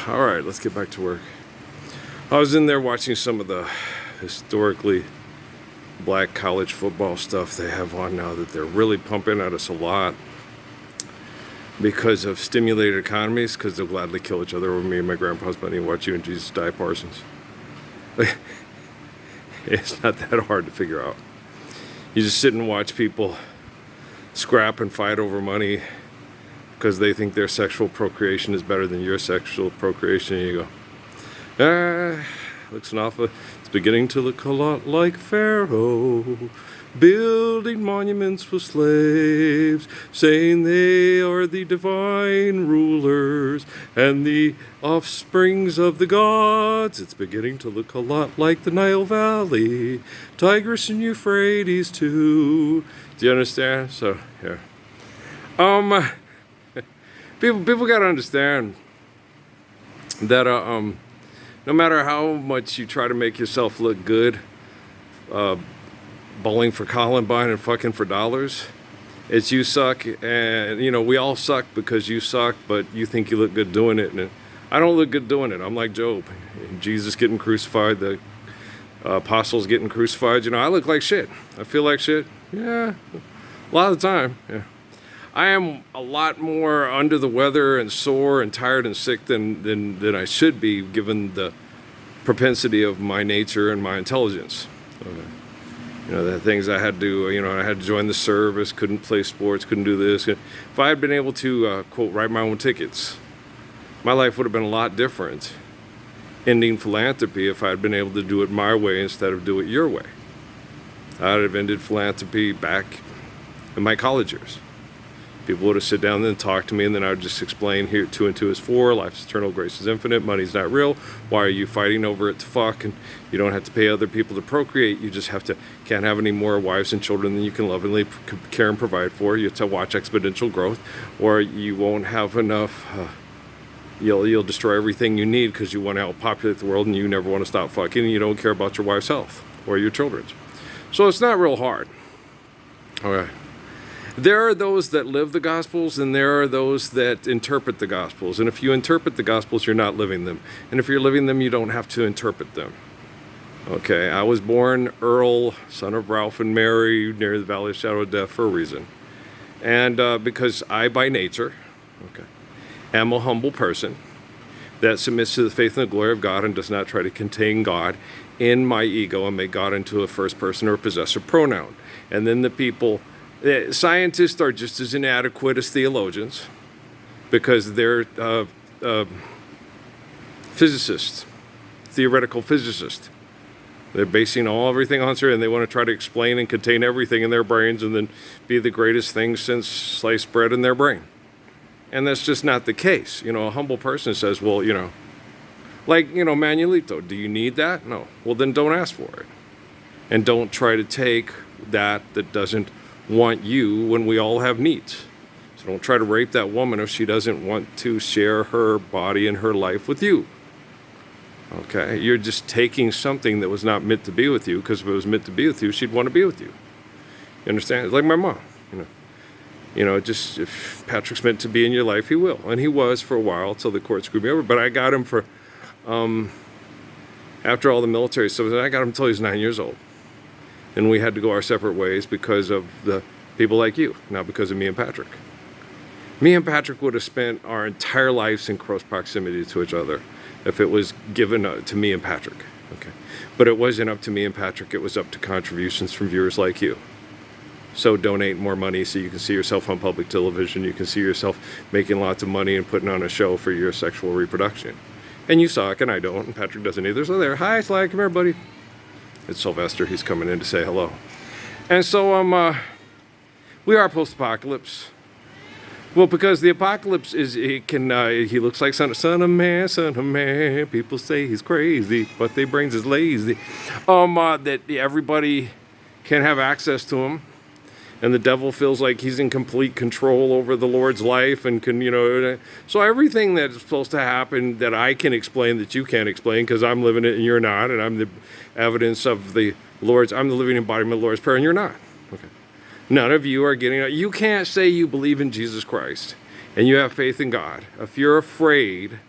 All right, let's get back to work. I was in there watching some of the historically black college football stuff they have on now that they're really pumping at us a lot because of stimulated economies, because they'll gladly kill each other over me and my grandpa's money and watch you and Jesus die, Parsons. It's not that hard to figure out. You just sit and watch people scrap and fight over money because they think their sexual procreation is better than your sexual procreation, and you go, looks an awful, it's beginning to look a lot like Pharaoh, building monuments for slaves, saying they are the divine rulers and the offsprings of the gods. It's beginning to look a lot like the Nile Valley, Tigris and Euphrates too. Do you understand? So, yeah. People got to understand that no matter how much you try to make yourself look good, bowling for Columbine and fucking for dollars, it's you suck, and we all suck because you suck, but you think you look good doing it, and I don't look good doing it. I'm like Job, Jesus getting crucified, the apostles getting crucified. I look like shit. I feel like shit. Yeah, a lot of the time. Yeah. I am a lot more under the weather and sore and tired and sick than I should be, given the propensity of my nature and my intelligence. The things I had to do, I had to join the service, couldn't play sports, couldn't do this. If I had been able to, quote, write my own tickets, my life would have been a lot different, ending philanthropy, if I had been able to do it my way instead of do it your way. I would have ended philanthropy back in my college years. People would have sit down and talked to me, and then I would just explain, here 2 and 2 is 4, life's eternal, grace is infinite, money's not real, why are you fighting over it to fuck, and you don't have to pay other people to procreate, you just can't have any more wives and children than you can lovingly care and provide for, you have to watch exponential growth, or you won't have enough, you'll destroy everything you need because you want to outpopulate the world and you never want to stop fucking, and you don't care about your wife's health or your children's. So it's not real hard. Okay. There are those that live the Gospels, and there are those that interpret the Gospels. And if you interpret the Gospels, you're not living them. And if you're living them, you don't have to interpret them. Okay, I was born Earl, son of Ralph and Mary, near the Valley of Shadow of Death for a reason. And because I, by nature, am a humble person that submits to the faith and the glory of God and does not try to contain God in my ego and make God into a first person or a possessive pronoun. And then the people... Scientists are just as inadequate as theologians because they're physicists, theoretical physicists. They're basing everything on theory, and they want to try to explain and contain everything in their brains and then be the greatest thing since sliced bread in their brain. And that's just not the case. A humble person says, well, like, Manuelito, do you need that? No. Well, then don't ask for it. And don't try to take that doesn't want you when we all have needs. So don't try to rape that woman if she doesn't want to share her body and her life with you. Okay, you're just taking something that was not meant to be with you, because if it was meant to be with you, she'd want to be with you. You understand? It's like my mom. Just if Patrick's meant to be in your life, he will, and he was for a while till the court screwed me over. But I got him for after all the military stuff. I got him until he was 9 years old. And we had to go our separate ways because of the people like you, not because of me and Patrick. Me and Patrick would have spent our entire lives in close proximity to each other if it was given to me and Patrick. Okay, but it wasn't up to me and Patrick. It was up to contributions from viewers like you. So donate more money so you can see yourself on public television. You can see yourself making lots of money and putting on a show for your sexual reproduction. And you suck, and I don't, and Patrick doesn't either. So there, hi, Sly, come here, buddy. It's Sylvester. He's coming in to say hello. And so we are post-apocalypse. Well, because the apocalypse he looks like son of man. People say he's crazy, but their brains is lazy. That everybody can have access to him. And the devil feels like he's in complete control over the Lord's life and can, so everything that's supposed to happen that I can explain that you can't explain because I'm living it and you're not, and I'm the evidence of the Lord's, I'm the living embodiment of the Lord's Prayer and you're not. Okay. None of you are getting it. You can't say you believe in Jesus Christ and you have faith in God if you're afraid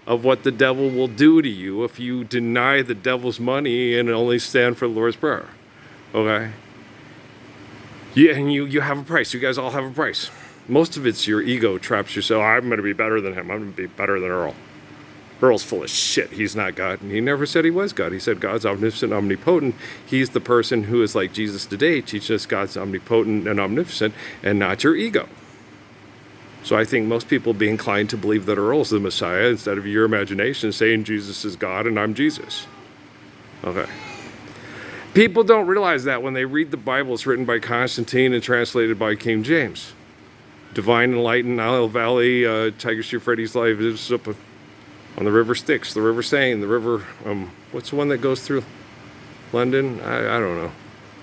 of what the devil will do to you if you deny the devil's money and only stand for the Lord's Prayer. Okay? Yeah, and you have a price. You guys all have a price. Most of it's your ego traps yourself. I'm going to be better than him. I'm going to be better than Earl. Earl's full of shit. He's not God. And he never said he was God. He said God's omnipotent, omnipotent. He's the person who is like Jesus today, teaching us God's omnipotent and omnipotent, and not your ego. So I think most people be inclined to believe that Earl's the Messiah instead of your imagination saying Jesus is God and I'm Jesus. Okay. People don't realize that when they read the Bible. It's written by Constantine and translated by King James. Divine and Enlightened, Nile Valley, Tiger's Euphrates Life is up on the River Styx, the River Seine, the River, what's the one that goes through London? I don't know.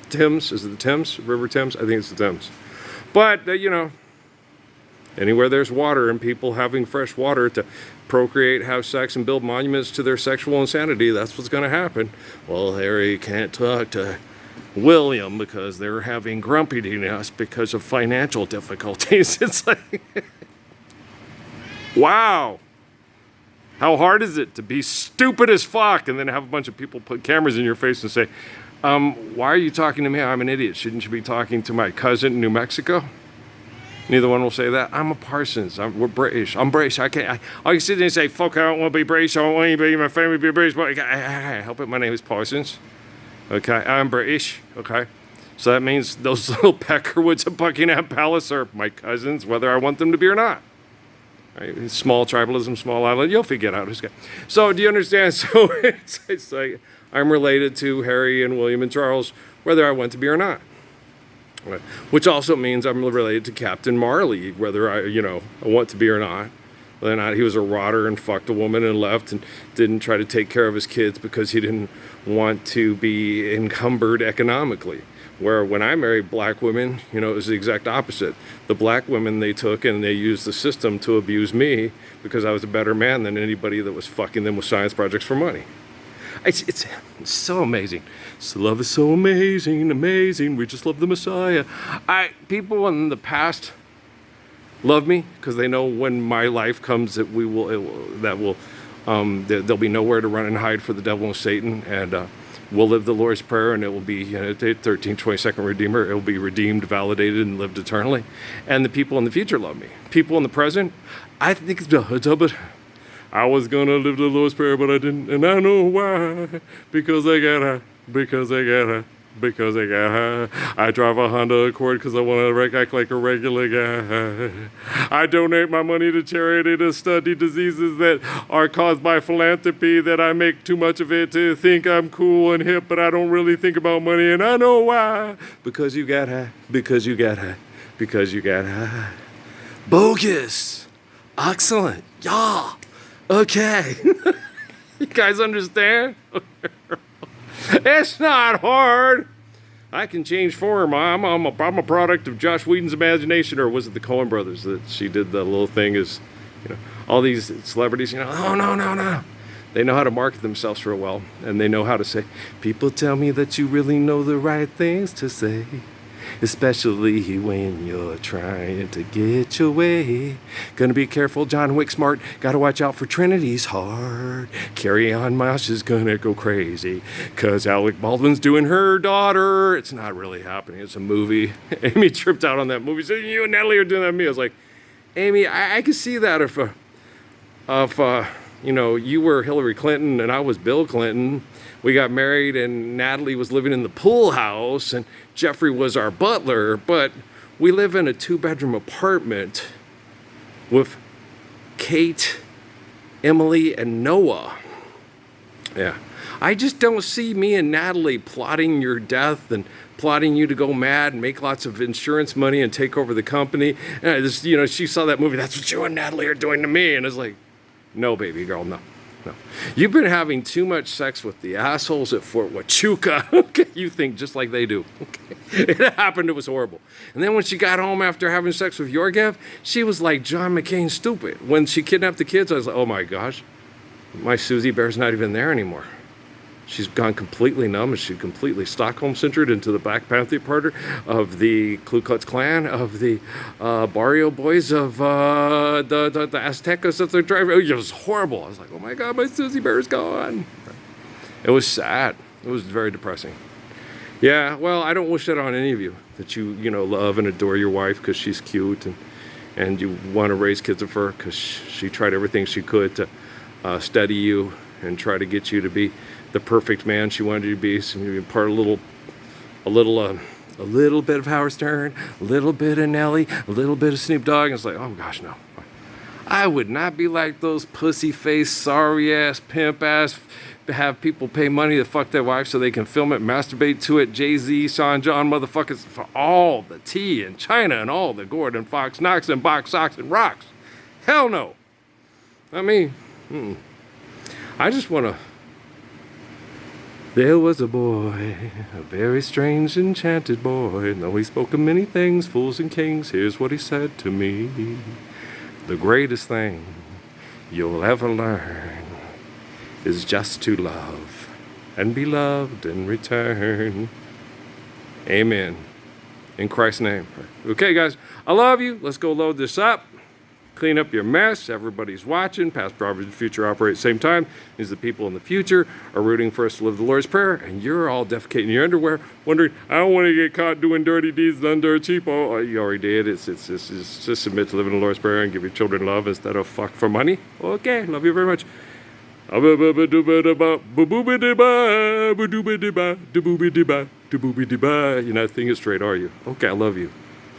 Thames, is it the Thames? River Thames? I think it's the Thames. But, anywhere there's water and people having fresh water to procreate, have sex, and build monuments to their sexual insanity, that's what's going to happen. Well, Harry can't talk to William because they're having grumpiness because of financial difficulties. It's like, wow. How hard is it to be stupid as fuck and then have a bunch of people put cameras in your face and say, why are you talking to me? I'm an idiot. Shouldn't you be talking to my cousin in New Mexico? Neither one will say that. I'm a Parsons. We're British. I'm British. I can sit there and say, fuck, I don't want to be British. I don't want to be my family to be British. But help it. My name is Parsons. Okay. I'm British. Okay. So that means those little Peckerwoods of Buckingham Palace are my cousins, whether I want them to be or not. Right? Small tribalism, small island. You'll figure it out. So do you understand? So it's like I'm related to Harry and William and Charles, whether I want to be or not. Which also means I'm related to Captain Marley, whether I want to be or not. Whether or not he was a rotter and fucked a woman and left and didn't try to take care of his kids because he didn't want to be encumbered economically. Where when I married black women, it was the exact opposite. The black women they took and they used the system to abuse me because I was a better man than anybody that was fucking them with science projects for money. It's so amazing. So love is so amazing, amazing. We just love the Messiah. People in the past love me because they know when my life comes that there'll be nowhere to run and hide for the devil and Satan, and we'll live the Lord's Prayer, and it will be the 1322nd Redeemer. It will be redeemed, validated, and lived eternally. And the people in the future love me. People in the present, I think it's I was gonna live the Lord's Prayer, but I didn't, and I know why. Because I got high. I drive a Honda Accord because I want to act like a regular guy. I donate my money to charity to study diseases that are caused by philanthropy, that I make too much of it to think I'm cool and hip, but I don't really think about money, and I know why. Because you got high. Because you got high. Bogus. Excellent. Yeah. Okay. You guys understand? It's not hard. I can change form. I'm a product of Josh Whedon's imagination, or was it the Coen brothers that she did the little thing as, all these celebrities, oh, no. They know how to market themselves real well, and they know how to say, people tell me that you really know the right things to say. Especially when you're trying to get your way. Gonna be careful, John Wick smart. Gotta watch out for Trinity's hard. Carrie Ann Moss is gonna go crazy. Cause Alec Baldwin's doing her daughter. It's not really happening, it's a movie. Amy tripped out on that movie. Said, you and Natalie are doing that to me. I was like, Amy, I could see that if you were Hillary Clinton and I was Bill Clinton. We got married and Natalie was living in the pool house and Jeffrey was our butler, but we live in a 2-bedroom apartment with Kate, Emily, and Noah. Yeah. I just don't see me and Natalie plotting your death and plotting you to go mad and make lots of insurance money and take over the company. And she saw that movie, that's what you and Natalie are doing to me. And it's like, no, baby girl, no. You've been having too much sex with the assholes at Fort Huachuca. Okay, you think just like they do. Okay. It happened, it was horrible. And then when she got home after having sex with Yorgev, she was like John McCain stupid. When she kidnapped the kids, I was like, oh my gosh, my Susie Bear's not even there anymore. She's gone completely numb, and she's completely Stockholm-centered into the Black Panther Party of the Ku Klux Klan, of the Barrio Boys, of the Aztecas that they're driving. It was horrible. I was like, oh my God, my Susie Bear's gone. It was sad. It was very depressing. Yeah, well, I don't wish that on any of you, that you love and adore your wife because she's cute, and you want to raise kids with her because she tried everything she could to study you and try to get you to be the perfect man she wanted you to be. So you're part of a little bit of Howard Stern, a little bit of Nelly, a little bit of Snoop Dogg. And it's like, oh gosh, no. I would not be like those pussy-faced, sorry-ass, pimp-ass, have people pay money to fuck their wife so they can film it, masturbate to it, Jay-Z, Sean John, motherfuckers, for all the tea and China and all the Gordon Fox knocks and box socks and rocks. Hell no. I mean, I just want to... There was a boy, a very strange, enchanted boy. Though he spoke of many things, fools and kings, here's what he said to me. The greatest thing you'll ever learn is just to love and be loved in return. Amen. In Christ's name. Okay, guys, I love you. Let's go load this up. Clean up your mess. Everybody's watching. Past, present, and future operate at the same time. Means the people in the future are rooting for us to live the Lord's Prayer, and you're all defecating in your underwear, wondering, I don't want to get caught doing dirty deeds under a cheapo. Oh, you already did. It's just submit to living the Lord's Prayer and give your children love instead of fuck for money. Okay, love you very much. You're not thinking straight, are you? Okay, I love you.